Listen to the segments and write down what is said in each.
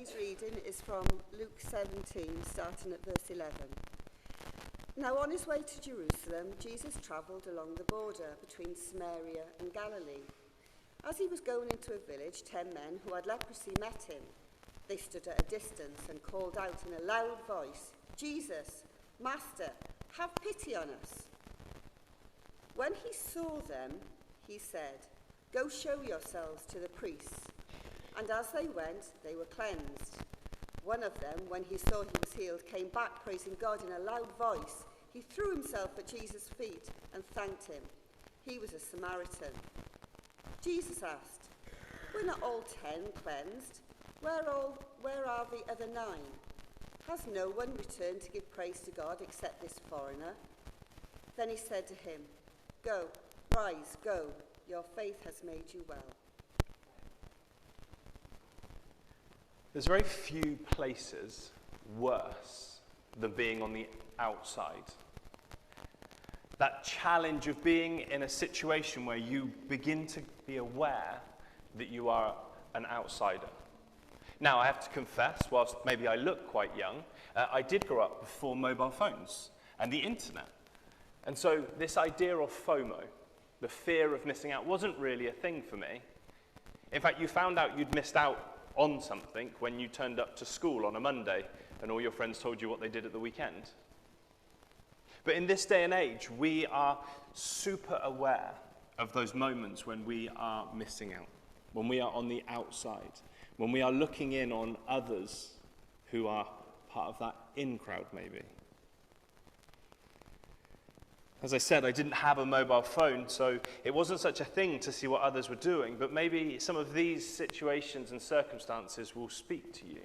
Today's reading is from Luke 17, starting at verse 11. Now on his way to Jerusalem, Jesus travelled along the border between Samaria and Galilee. As he was going into a village, 10 men who had leprosy met him. They stood at a distance and called out in a loud voice, "Jesus, Master, have pity on us." When he saw them, he said, "Go show yourselves to the priests." And as they went, they were cleansed. One of them, when he saw he was healed, came back praising God in a loud voice. He threw himself at Jesus' feet and thanked him. He was a Samaritan. Jesus asked, "Were not all 10 cleansed? Where are the other 9? Has no one returned to give praise to God except this foreigner?" Then he said to him, Rise, go. Your faith has made you well." There's very few places worse than being on the outside. That challenge of being in a situation where you begin to be aware that you are an outsider. Now, I have to confess, whilst maybe I look quite young, I did grow up before mobile phones and the internet. And so this idea of FOMO, the fear of missing out, wasn't really a thing for me. In fact, you found out you'd missed out on something when you turned up to school on a Monday and all your friends told you what they did at the weekend. But in this day and age, we are super aware of those moments when we are missing out, when we are on the outside, when we are looking in on others who are part of that in crowd maybe. As I said, I didn't have a mobile phone, so it wasn't such a thing to see what others were doing, but maybe some of these situations and circumstances will speak to you.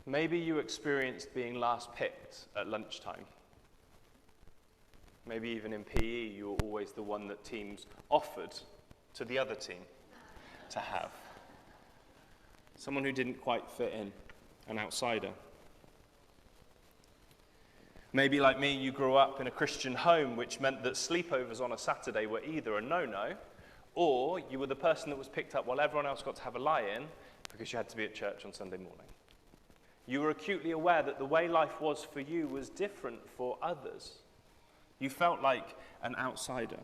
Maybe you experienced being last picked at lunchtime. Maybe even in PE, you were always the one that teams offered to the other team to have. Someone who didn't quite fit in, an outsider. Maybe, like me, you grew up in a Christian home, which meant that sleepovers on a Saturday were either a no-no, or you were the person that was picked up while everyone else got to have a lie-in because you had to be at church on Sunday morning. You were acutely aware that the way life was for you was different for others. You felt like an outsider.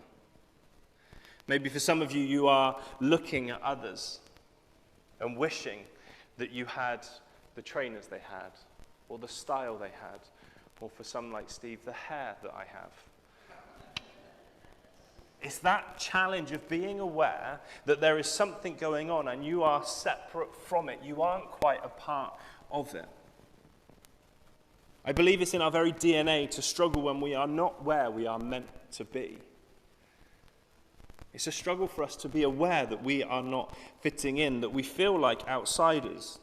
Maybe for some of you, you are looking at others and wishing that you had the trainers they had, or the style they had, or for some like Steve, the hair that I have. It's that challenge of being aware that there is something going on and you are separate from it. You aren't quite a part of it. I believe it's in our very DNA to struggle when we are not where we are meant to be. It's a struggle for us to be aware that we are not fitting in, that we feel like outsiders.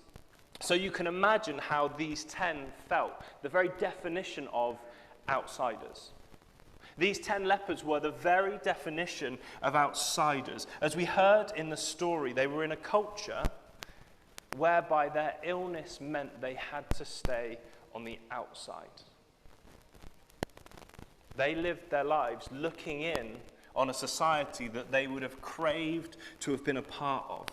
So you can imagine how these 10 felt, the very definition of outsiders. These 10 lepers were the very definition of outsiders. As we heard in the story, they were in a culture whereby their illness meant they had to stay on the outside. They lived their lives looking in on a society that they would have craved to have been a part of.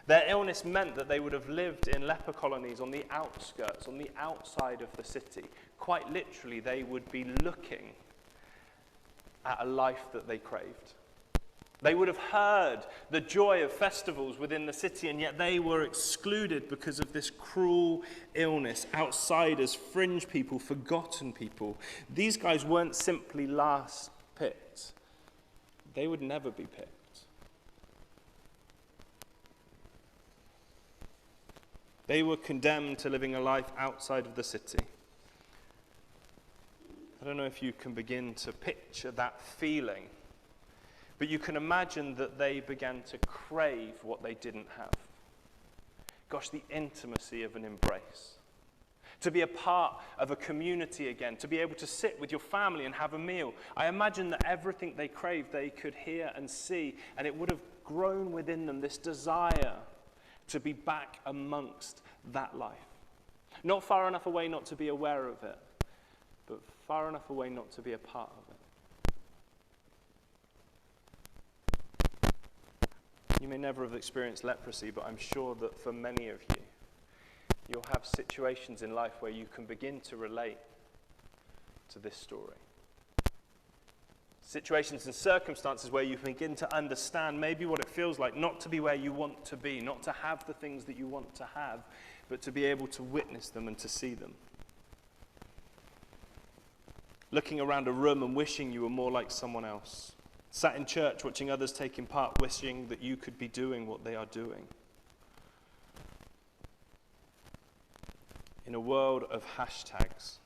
Their illness meant that they would have lived in leper colonies on the outskirts, on the outside of the city. Quite literally, they would be looking at a life that they craved. They would have heard the joy of festivals within the city, and yet they were excluded because of this cruel illness. Outsiders, fringe people, forgotten people. These guys weren't simply last picked. They would never be picked. They were condemned to living a life outside of the city. I don't know if you can begin to picture that feeling, but you can imagine that they began to crave what they didn't have. Gosh, the intimacy of an embrace. To be a part of a community again, to be able to sit with your family and have a meal. I imagine that everything they craved they could hear and see, and it would have grown within them this desire to be back amongst that life. Not far enough away not to be aware of it, but far enough away not to be a part of it. You may never have experienced leprosy, but I'm sure that for many of you, you'll have situations in life where you can begin to relate to this story. Situations and circumstances where you begin to understand maybe what it feels like not to be where you want to be, not to have the things that you want to have, but to be able to witness them and to see them. Looking around a room and wishing you were more like someone else. Sat in church watching others taking part, wishing that you could be doing what they are doing. In a world of hashtags,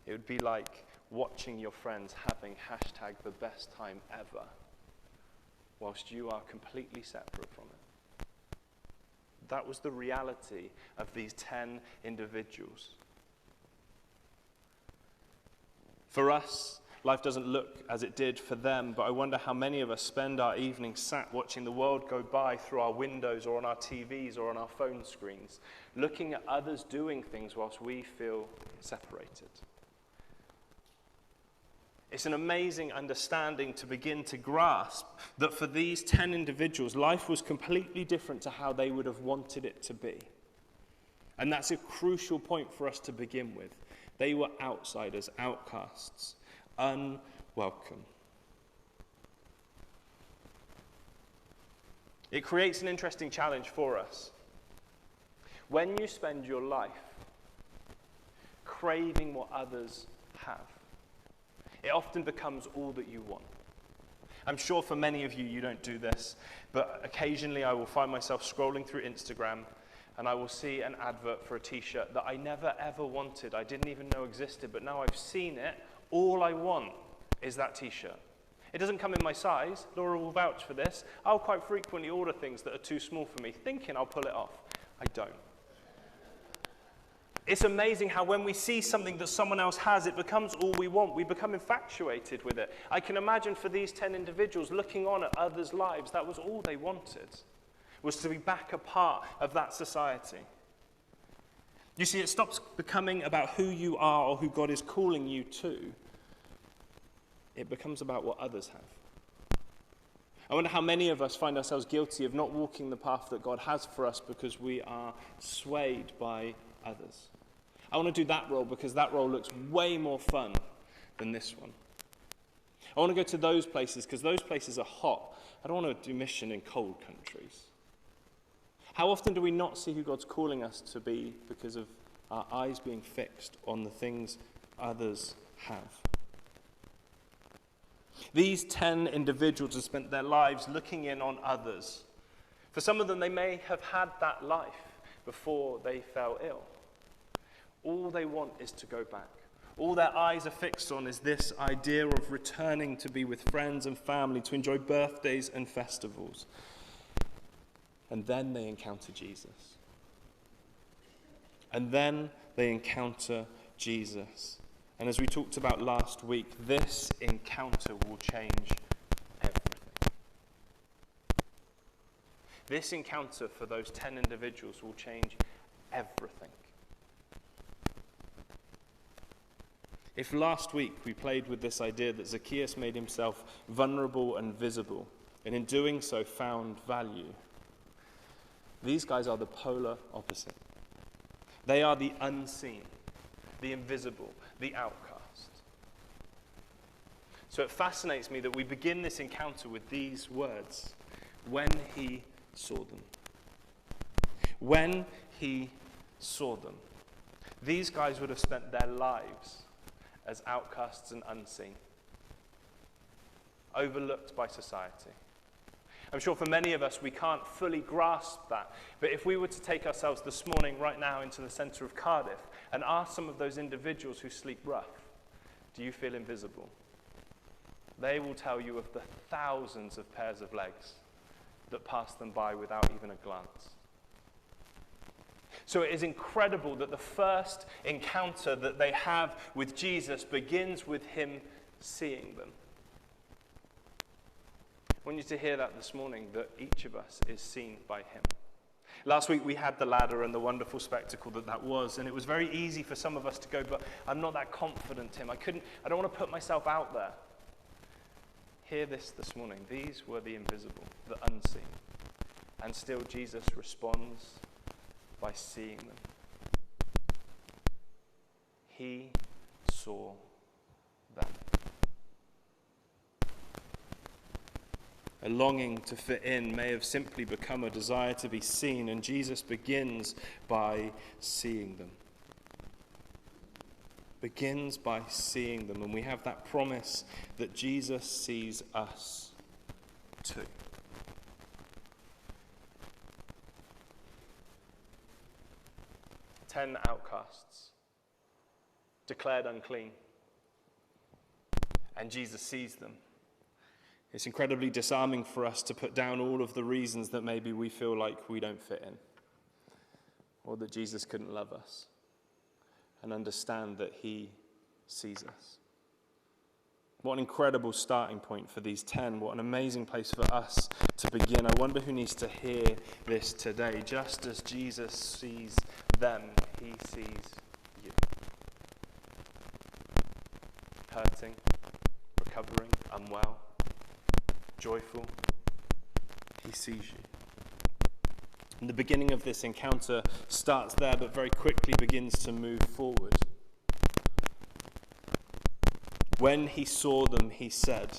it would be like watching your friends having hashtag the best time ever, whilst you are completely separate from it. That was the reality of these 10 individuals. For us, life doesn't look as it did for them, but I wonder how many of us spend our evenings sat watching the world go by through our windows or on our TVs or on our phone screens, looking at others doing things whilst we feel separated. It's an amazing understanding to begin to grasp that for these 10 individuals, life was completely different to how they would have wanted it to be. And that's a crucial point for us to begin with. They were outsiders, outcasts, unwelcome. It creates an interesting challenge for us. When you spend your life craving what others have, it often becomes all that you want. I'm sure for many of you, you don't do this, but occasionally I will find myself scrolling through Instagram and I will see an advert for a t-shirt that I never ever wanted, I didn't even know existed, but now I've seen it, all I want is that t-shirt. It doesn't come in my size, Laura will vouch for this. I'll quite frequently order things that are too small for me, thinking I'll pull it off. I don't. It's amazing how when we see something that someone else has, it becomes all we want. We become infatuated with it. I can imagine for these 10 individuals looking on at others' lives, that was all they wanted, was to be back a part of that society. You see, it stops becoming about who you are or who God is calling you to. It becomes about what others have. I wonder how many of us find ourselves guilty of not walking the path that God has for us because we are swayed by others. I want to do that role because that role looks way more fun than this one. I want to go to those places because those places are hot. I don't want to do mission in cold countries. How often do we not see who God's calling us to be because of our eyes being fixed on the things others have? These 10 individuals have spent their lives looking in on others. For some of them, they may have had that life before they fell ill. All they want is to go back. All their eyes are fixed on is this idea of returning to be with friends and family, to enjoy birthdays and festivals. And then they encounter Jesus. And then they encounter Jesus. And as we talked about last week, this encounter will change everything. This encounter for those 10 individuals will change everything. If last week we played with this idea that Zacchaeus made himself vulnerable and visible, and in doing so found value, these guys are the polar opposite. They are the unseen, the invisible, the outcast. So it fascinates me that we begin this encounter with these words, when he saw them. When he saw them. These guys would have spent their lives as outcasts and unseen, overlooked by society. I'm sure for many of us, we can't fully grasp that. But if we were to take ourselves this morning, right now, into the centre of Cardiff and ask some of those individuals who sleep rough, do you feel invisible? They will tell you of the thousands of pairs of legs that pass them by without even a glance. So it is incredible that the first encounter that they have with Jesus begins with him seeing them. I want you to hear that this morning, that each of us is seen by him. Last week we had the ladder and the wonderful spectacle that was, and it was very easy for some of us to go, but I'm not that confident, Tim. I don't want to put myself out there. Hear this morning. These were the invisible, the unseen. And still Jesus responds by seeing them. He saw them. A longing to fit in may have simply become a desire to be seen, and Jesus begins by seeing them. Begins by seeing them, and we have that promise that Jesus sees us too. Ten outcasts, declared unclean, and Jesus sees them. It's incredibly disarming for us to put down all of the reasons that maybe we feel like we don't fit in, or that Jesus couldn't love us, and understand that he sees us. What an incredible starting point for these 10. What an amazing place for us to begin. I wonder who needs to hear this today. Just as Jesus sees them, he sees you. Hurting, recovering, unwell, joyful, he sees you. And the beginning of this encounter starts there, but very quickly begins to move forward. When he saw them, he said,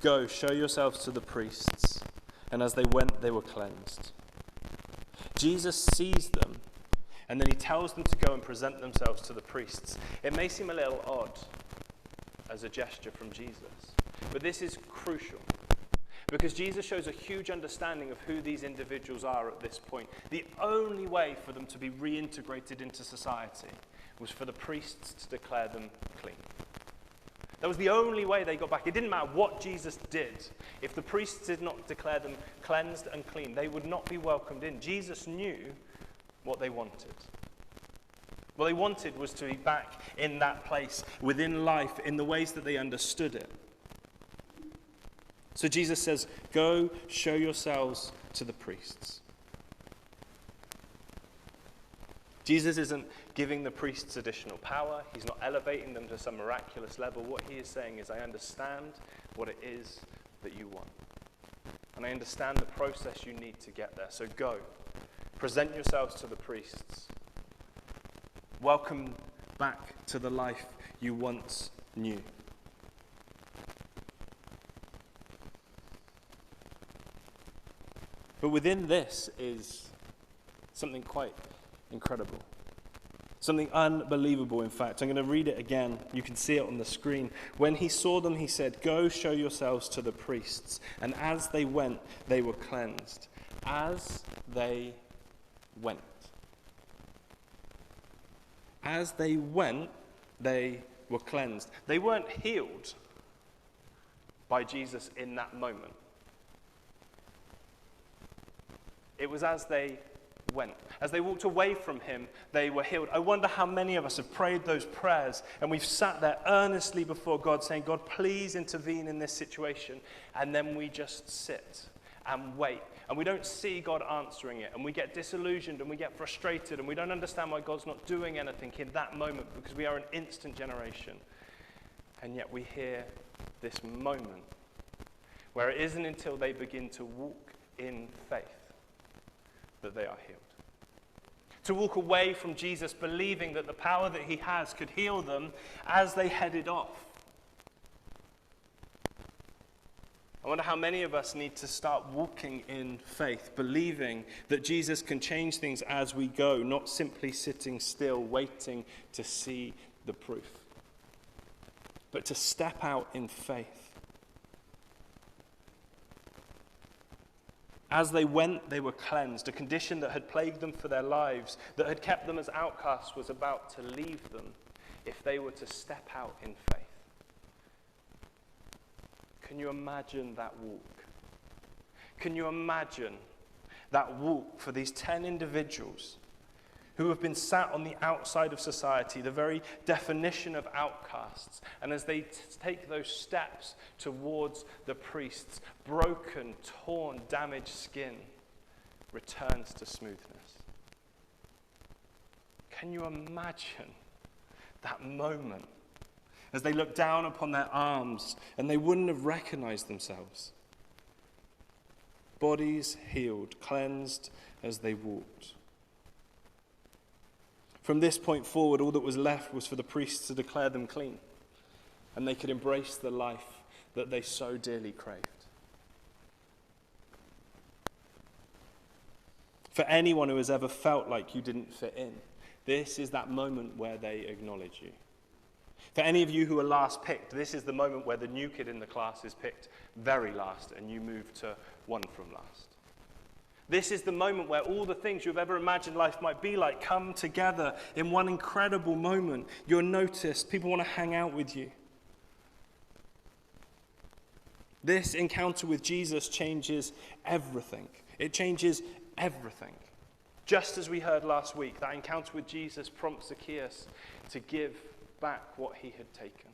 "Go, show yourselves to the priests." And as they went, they were cleansed. Jesus sees them, and then he tells them to go and present themselves to the priests. It may seem a little odd as a gesture from Jesus, but this is crucial. Because Jesus shows a huge understanding of who these individuals are at this point. The only way for them to be reintegrated into society was for the priests to declare them clean. That was the only way they got back. It didn't matter what Jesus did. If the priests did not declare them cleansed and clean, they would not be welcomed in. Jesus knew what they wanted. What they wanted was to be back in that place, within life, in the ways that they understood it. So Jesus says, "Go, show yourselves to the priests." Jesus isn't giving the priests additional power. He's not elevating them to some miraculous level. What he is saying is, I understand what it is that you want. And I understand the process you need to get there. So go, present yourselves to the priests. Welcome back to the life you once knew. But within this is something quite incredible. Something unbelievable, in fact. I'm going to read it again. You can see it on the screen. When he saw them, he said, "Go show yourselves to the priests." And as they went, they were cleansed. As they went. As they went, they were cleansed. They weren't healed by Jesus in that moment. It was as they went. As they walked away from him, they were healed. I wonder how many of us have prayed those prayers and we've sat there earnestly before God saying, "God, please intervene in this situation." And then we just sit and wait. And we don't see God answering it. And we get disillusioned and we get frustrated and we don't understand why God's not doing anything in that moment because we are an instant generation. And yet we hear this moment where it isn't until they begin to walk in faith that they are healed. To walk away from Jesus believing that the power that he has could heal them as they headed off. I wonder how many of us need to start walking in faith, believing that Jesus can change things as we go, not simply sitting still, waiting to see the proof, but to step out in faith. As they went, they were cleansed. A condition that had plagued them for their lives, that had kept them as outcasts, was about to leave them if they were to step out in faith. Can you imagine that walk? Can you imagine that walk for these 10 individuals who have been sat on the outside of society, the very definition of outcasts, and as they take those steps towards the priests, broken, torn, damaged skin returns to smoothness? Can you imagine that moment as they look down upon their arms and they wouldn't have recognized themselves? bodies healed, cleansed as they walked. From this point forward, all that was left was for the priests to declare them clean, and they could embrace the life that they so dearly craved. For anyone who has ever felt like you didn't fit in, this is that moment where they acknowledge you. For any of you who are last picked, this is the moment where the new kid in the class is picked very last and you move to one from last. This is the moment where all the things you've ever imagined life might be like come together in one incredible moment. You're noticed. People want to hang out with you. This encounter with Jesus changes everything. It changes everything. Just as we heard last week, that encounter with Jesus prompts Zacchaeus to give back what he had taken.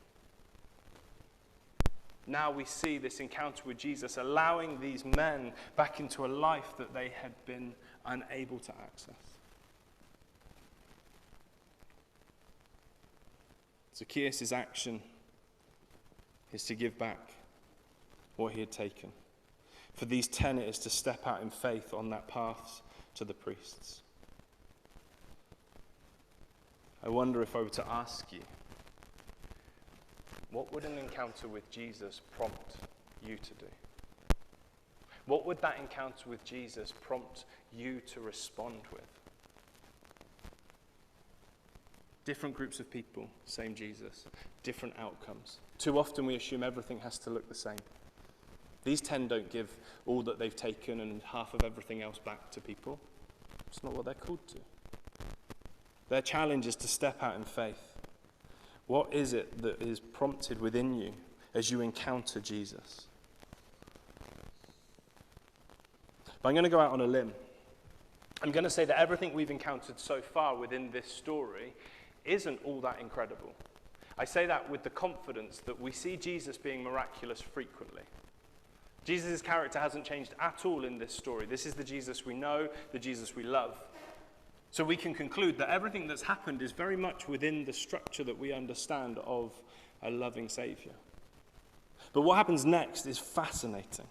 Now we see this encounter with Jesus allowing these men back into a life that they had been unable to access. Zacchaeus' action is to give back what he had taken. For these 10, it is to step out in faith on that path to the priests. I wonder if I were to ask you, what would an encounter with Jesus prompt you to do? What would that encounter with Jesus prompt you to respond with? Different groups of people, same Jesus, different outcomes. Too often we assume everything has to look the same. These 10 don't give all that they've taken and half of everything else back to people. It's not what they're called to. Their challenge is to step out in faith. What is it that is prompted within you as you encounter Jesus? But I'm going to go out on a limb. I'm going to say that everything we've encountered so far within this story isn't all that incredible. I say that with the confidence that we see Jesus being miraculous frequently. Jesus' character hasn't changed at all in this story. This is the Jesus we know, the Jesus we love. So we can conclude that everything that's happened is very much within the structure that we understand of a loving Saviour. But what happens next is fascinating.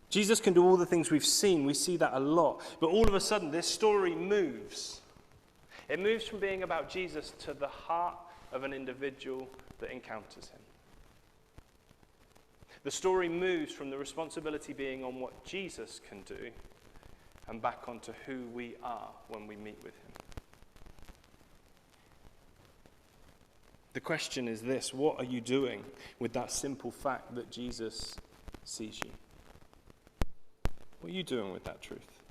Jesus can do all the things we've seen. We see that a lot. But all of a sudden, this story moves. It moves from being about Jesus to the heart of an individual that encounters him. The story moves from the responsibility being on what Jesus can do and back onto who we are when we meet with him. The question is this: what are you doing with that simple fact that Jesus sees you? What are you doing with that truth?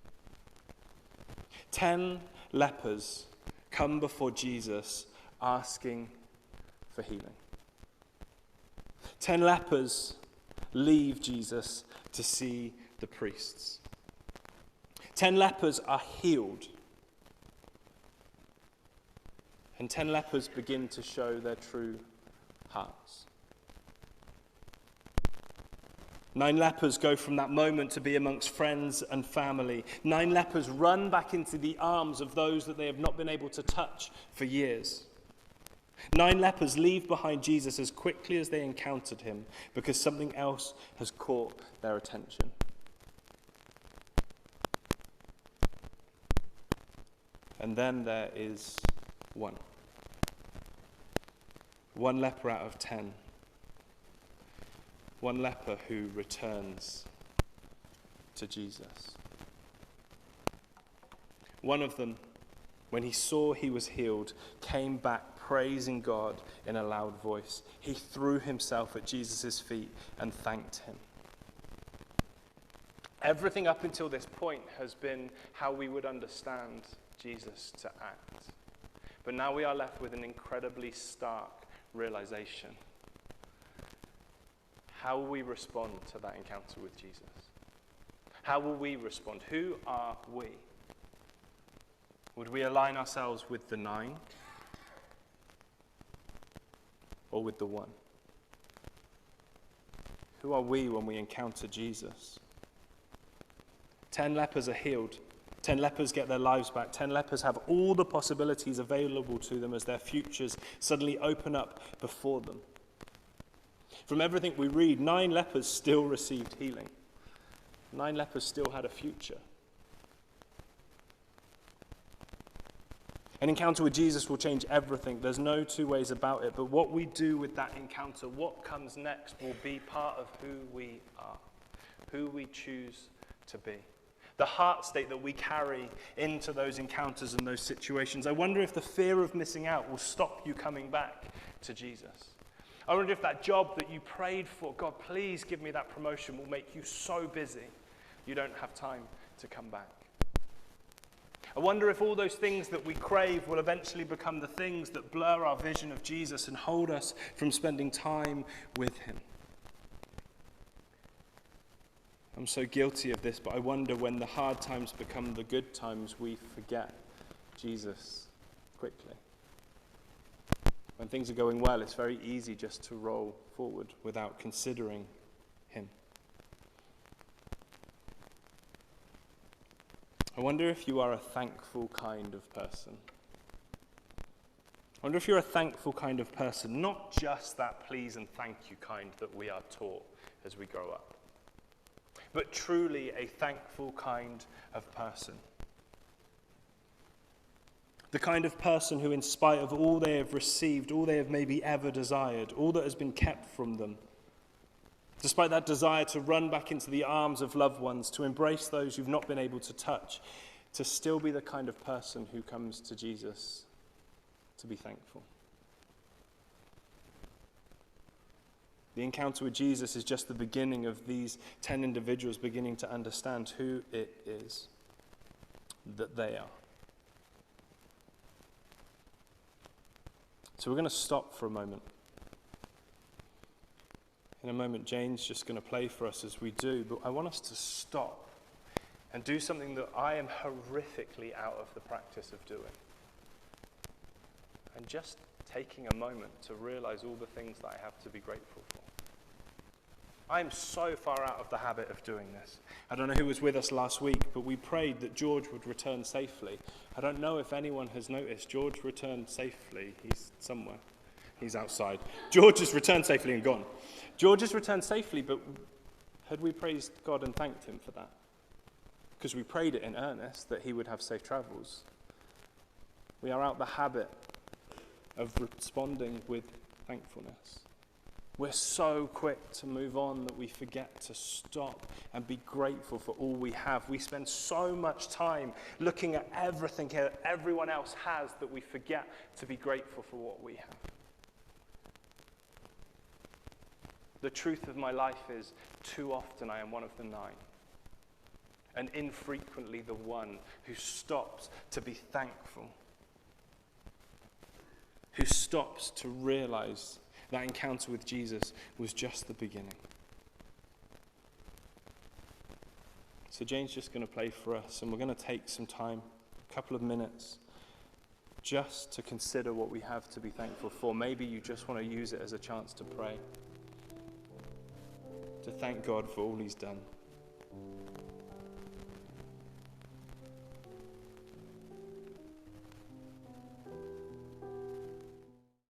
10 lepers come before Jesus asking for healing. 10 lepers leave Jesus to see the priests. 10 lepers are healed. And 10 lepers begin to show their true hearts. 9 lepers go from that moment to be amongst friends and family. 9 lepers run back into the arms of those that they have not been able to touch for years. 9 lepers leave behind Jesus as quickly as they encountered him because something else has caught their attention. And then there is one. 1 leper out of 10. 1 leper who returns to Jesus. One of them, when he saw he was healed, came back praising God in a loud voice. He threw himself at Jesus' feet and thanked him. Everything up until this point has been how we would understand Jesus to act. But now we are left with an incredibly stark realization. How will we respond to that encounter with Jesus? How will we respond? Who are we? Would we align ourselves with the 9 or with the 1? Who are we when we encounter Jesus? 10 lepers are healed. 10 lepers get their lives back. 10 lepers have all the possibilities available to them as their futures suddenly open up before them. From everything we read, 9 lepers still received healing. 9 lepers still had a future. An encounter with Jesus will change everything. There's no two ways about it. But what we do with that encounter, what comes next, will be part of who we are, who we choose to be. The heart state that we carry into those encounters and those situations. I wonder if the fear of missing out will stop you coming back to Jesus. I wonder if that job that you prayed for, God, please give me that promotion, will make you so busy you don't have time to come back. I wonder if all those things that we crave will eventually become the things that blur our vision of Jesus and hold us from spending time with him. I'm so guilty of this, but I wonder when the hard times become the good times, we forget Jesus quickly. When things are going well, it's very easy just to roll forward without considering him. I wonder if you are a thankful kind of person. I wonder if you're a thankful kind of person, not just that please and thank you kind that we are taught as we grow up, but truly a thankful kind of person. The kind of person who, in spite of all they have received, all they have maybe ever desired, all that has been kept from them, despite that desire to run back into the arms of loved ones, to embrace those you've not been able to touch, to still be the kind of person who comes to Jesus to be thankful. The encounter with Jesus is just the beginning of these 10 individuals beginning to understand who it is that they are. So we're going to stop for a moment. In a moment, Jane's just going to play for us as we do, but I want us to stop and do something that I am horrifically out of the practice of doing. And just taking a moment to realize all the things that I have to be grateful for. I am so far out of the habit of doing this. I don't know who was with us last week, but we prayed that George would return safely. I don't know if anyone has noticed. George returned safely. He's somewhere. He's outside. George has returned safely and gone. George has returned safely, but had we praised God and thanked him for that? Because we prayed it in earnest that he would have safe travels. We are out the habit of responding with thankfulness. We're so quick to move on that we forget to stop and be grateful for all we have. We spend so much time looking at everything here that everyone else has that we forget to be grateful for what we have. The truth of my life is, too often I am one of the 9. And infrequently the one who stops to be thankful. Who stops to realize that encounter with Jesus was just the beginning. So Jane's just going to play for us, and we're going to take some time, a couple of minutes, just to consider what we have to be thankful for. Maybe you just want to use it as a chance to pray, to thank God for all he's done.